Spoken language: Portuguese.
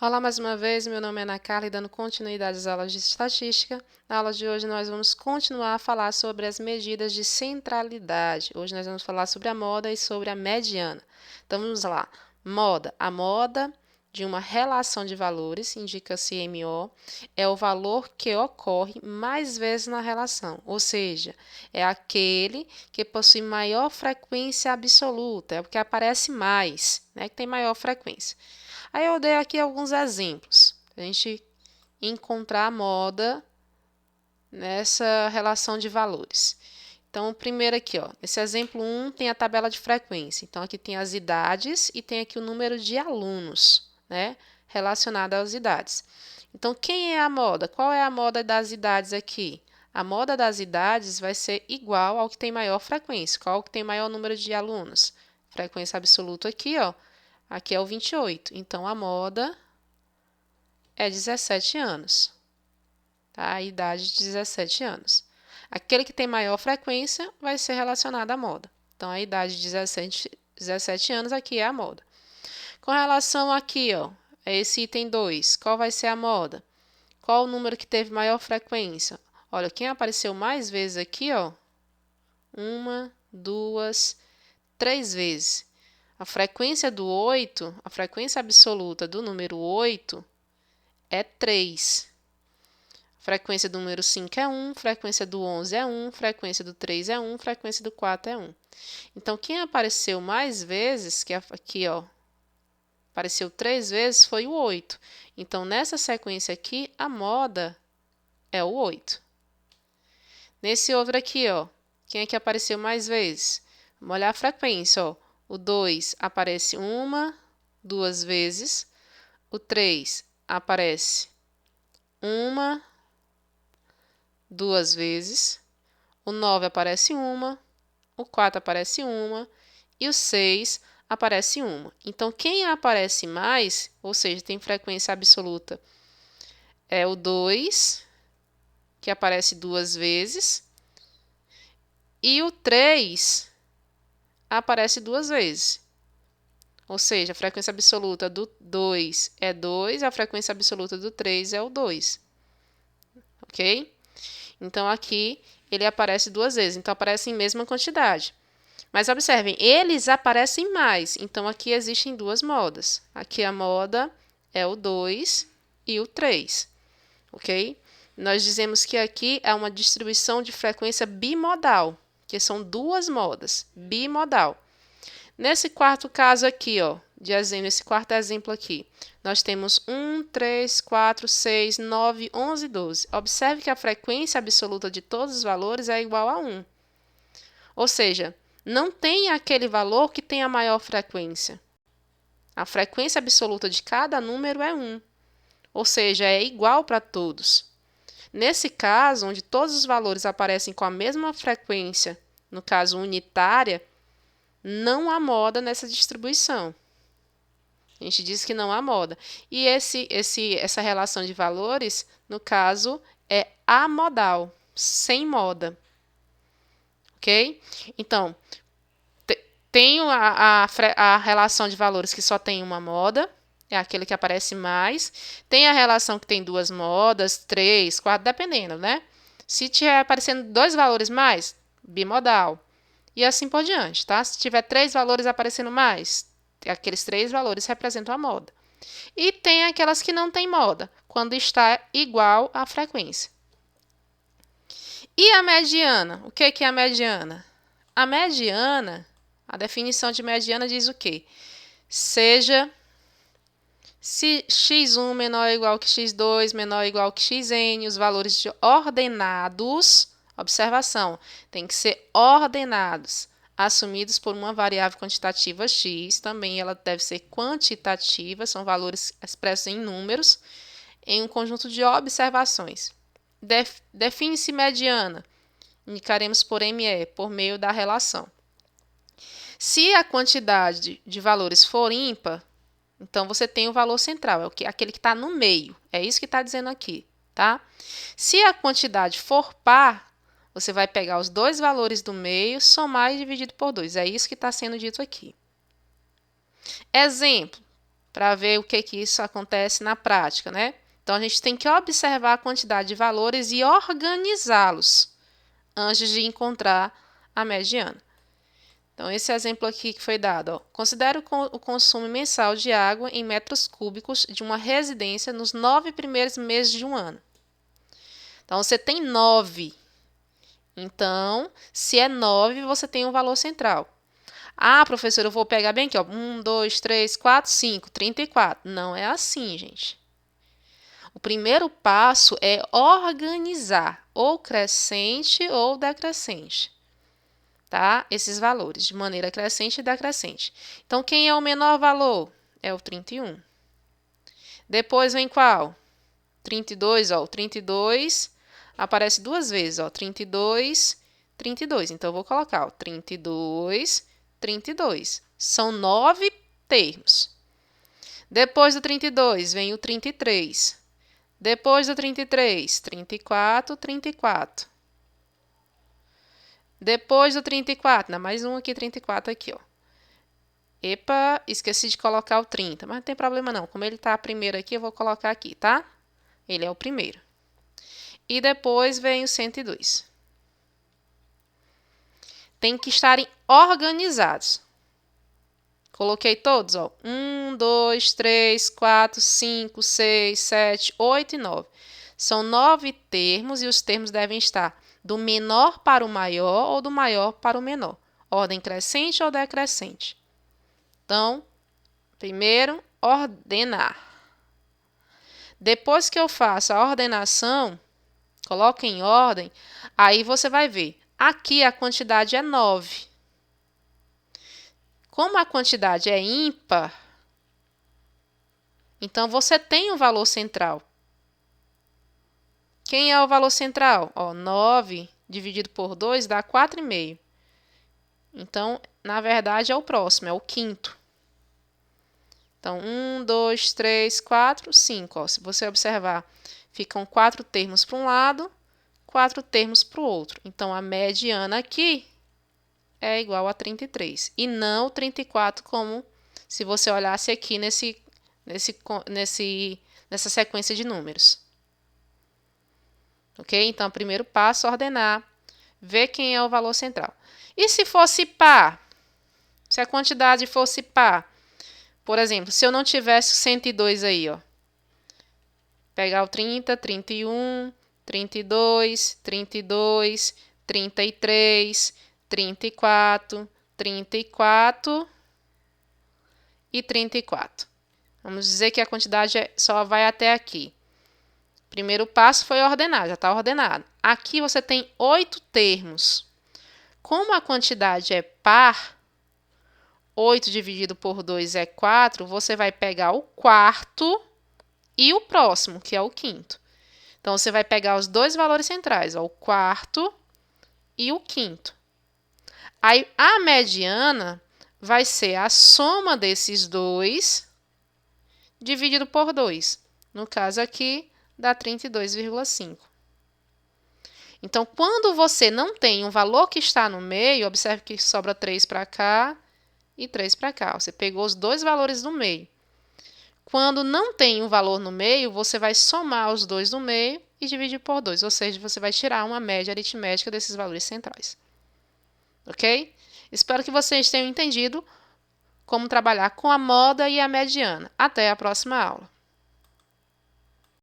Olá mais uma vez, meu nome é Ana Carla e dando continuidade às aulas de estatística. Na aula de hoje nós vamos continuar a falar sobre as medidas de centralidade. Hoje nós vamos falar sobre a moda e sobre a mediana. Então vamos lá. Moda. A moda de uma relação de valores, indica-se MO, é o valor que ocorre mais vezes na relação, ou seja, é aquele que possui maior frequência absoluta, é o que aparece mais, né, que tem maior frequência. Aí eu dei aqui alguns exemplos, para a gente encontrar a moda nessa relação de valores. Então, o primeiro aqui, ó, esse exemplo 1 tem a tabela de frequência. Então, aqui tem as idades e tem aqui o número de alunos, né, relacionado às idades. Então, quem é a moda? Qual é a moda das idades aqui? A moda das idades vai ser igual ao que tem maior frequência. Qual que tem maior número de alunos? Frequência absoluta aqui, ó. Aqui é o 28. Então, a moda é 17 anos. Tá? A idade de 17 anos. Aquele que tem maior frequência vai ser relacionado à moda. Então, a idade de 17 anos aqui é a moda. Com relação aqui, ó, a esse item 2, qual vai ser a moda? Qual o número que teve maior frequência? Olha, quem apareceu mais vezes aqui, ó, 1, 2, 3 vezes. A frequência do 8, a frequência absoluta do número 8 é 3. A frequência do número 5 é 1, frequência do 11 é 1, frequência do 3 é 1, frequência do 4 é 1. Então, quem apareceu mais vezes, que aqui, ó, apareceu 3 vezes, foi o 8. Então, nessa sequência aqui, a moda é o 8. Nesse outro aqui, ó, quem é que apareceu mais vezes? Vamos olhar a frequência, ó. O 2 aparece 1, 2 vezes. O 3 aparece 1, 2 vezes. O 9 aparece 1. O 4 aparece 1. E o 6 aparece 1. Então, quem aparece mais, ou seja, tem frequência absoluta, é o 2, que aparece 2 vezes. E o 3 aparece 2 vezes. Ou seja, a frequência absoluta do 2 é 2, a frequência absoluta do 3 é o 2. Ok? Então, aqui ele aparece 2 vezes, então aparece em mesma quantidade. Mas observem, eles aparecem mais, então aqui existem duas modas. Aqui a moda é o 2 e o 3, ok? Nós dizemos que aqui é uma distribuição de frequência bimodal, que são duas modas, bimodal. Nesse quarto caso aqui, ó, de exemplo, nesse quarto exemplo aqui, nós temos 1, 3, 4, 6, 9, 11, 12. Observe que a frequência absoluta de todos os valores é igual a 1. Ou seja, não tem aquele valor que tem a maior frequência. A frequência absoluta de cada número é 1. Ou seja, é igual para todos. Nesse caso, onde todos os valores aparecem com a mesma frequência, no caso unitária, não há moda nessa distribuição. A gente diz que não há moda. E essa relação de valores, no caso, é amodal, sem moda. Ok? Então, tenho a relação de valores que só tem uma moda, é aquele que aparece mais. Tem a relação que tem duas modas, 3, 4, dependendo, né? Se tiver aparecendo 2 valores mais, bimodal. E assim por diante, tá? Se tiver 3 valores aparecendo mais, aqueles 3 valores representam a moda. E tem aquelas que não têm moda, quando está igual à frequência. E a mediana? O que é a mediana? A mediana, a definição de mediana diz o quê? Seja se x1 menor ou igual que x2, menor ou igual que xn, os valores ordenados, observação, tem que ser ordenados, assumidos por uma variável quantitativa x, também ela deve ser quantitativa, são valores expressos em números, em um conjunto de observações. Define-se mediana, indicaremos por ME, por meio da relação. Se a quantidade de valores for ímpar, então você tem o valor central, é aquele que está no meio. É isso que está dizendo aqui, tá? Se a quantidade for par, você vai pegar os dois valores do meio, somar e dividir por 2. É isso que está sendo dito aqui. Exemplo, para ver o que isso acontece na prática, né? Então, a gente tem que observar a quantidade de valores e organizá-los antes de encontrar a mediana. Então, esse exemplo aqui que foi dado, ó. Considere o consumo mensal de água em metros cúbicos de uma residência nos 9 primeiros meses de um ano. Então, você tem 9. Então, se é 9, você tem um valor central. Ah, professor, eu vou pegar bem aqui, ó. 1, 2, 3, 4, 5, 34. Não é assim, gente. O primeiro passo é organizar, ou crescente ou decrescente, tá? Esses valores, de maneira crescente e decrescente. Então, quem é o menor valor? É o 31. Depois vem qual? 32, ó. O 32 aparece duas vezes, ó. 32, 32. Então, eu vou colocar, ó. 32, 32. São 9 termos. Depois do 32, vem o 33. Depois do 33, 34, 34. Depois do 34, ainda mais um aqui, 34 aqui, ó. Epa, esqueci de colocar o 30, mas não tem problema não. Como ele está primeiro aqui, eu vou colocar aqui, tá? Ele é o primeiro. E depois vem o 102. Tem que estarem organizados. Coloquei todos, ó. 1, 2, 3, 4, 5, 6, 7, 8 e 9. São 9 termos e os termos devem estar do menor para o maior ou do maior para o menor. Ordem crescente ou decrescente. Então, primeiro, ordenar. Depois que eu faço a ordenação, coloco em ordem, aí você vai ver. Aqui a quantidade é 9. Como a quantidade é ímpar, então você tem um valor central. Quem é o valor central? Ó, 9 dividido por 2 dá 4,5. Então, na verdade, é o próximo, é o quinto. Então, 1, 2, 3, 4, 5. Ó, se você observar, ficam 4 termos para um lado, 4 termos para o outro. Então, a mediana aqui é igual a 33. E não 34, como se você olhasse aqui nessa sequência de números. Ok? Então, o primeiro passo é ordenar, ver quem é o valor central. E se fosse par? Se a quantidade fosse par? Por exemplo, se eu não tivesse o 102 aí, ó. Pegar o 30, 31, 32, 32, 33, 34, 34 e 34. Vamos dizer que a quantidade só vai até aqui. Primeiro passo foi ordenar, já está ordenado. Aqui você tem 8 termos. Como a quantidade é par, 8 dividido por 2 é 4, você vai pegar o quarto e o próximo, que é o quinto. Então, você vai pegar os dois valores centrais, ó, o quarto e o quinto. Aí, a mediana vai ser a soma desses dois dividido por 2. No caso aqui, dá 32,5. Então, quando você não tem um valor que está no meio, observe que sobra 3 para cá e 3 para cá. Você pegou os dois valores do meio. Quando não tem um valor no meio, você vai somar os dois do meio e dividir por 2. Ou seja, você vai tirar uma média aritmética desses valores centrais. Ok? Espero que vocês tenham entendido como trabalhar com a moda e a mediana. Até a próxima aula.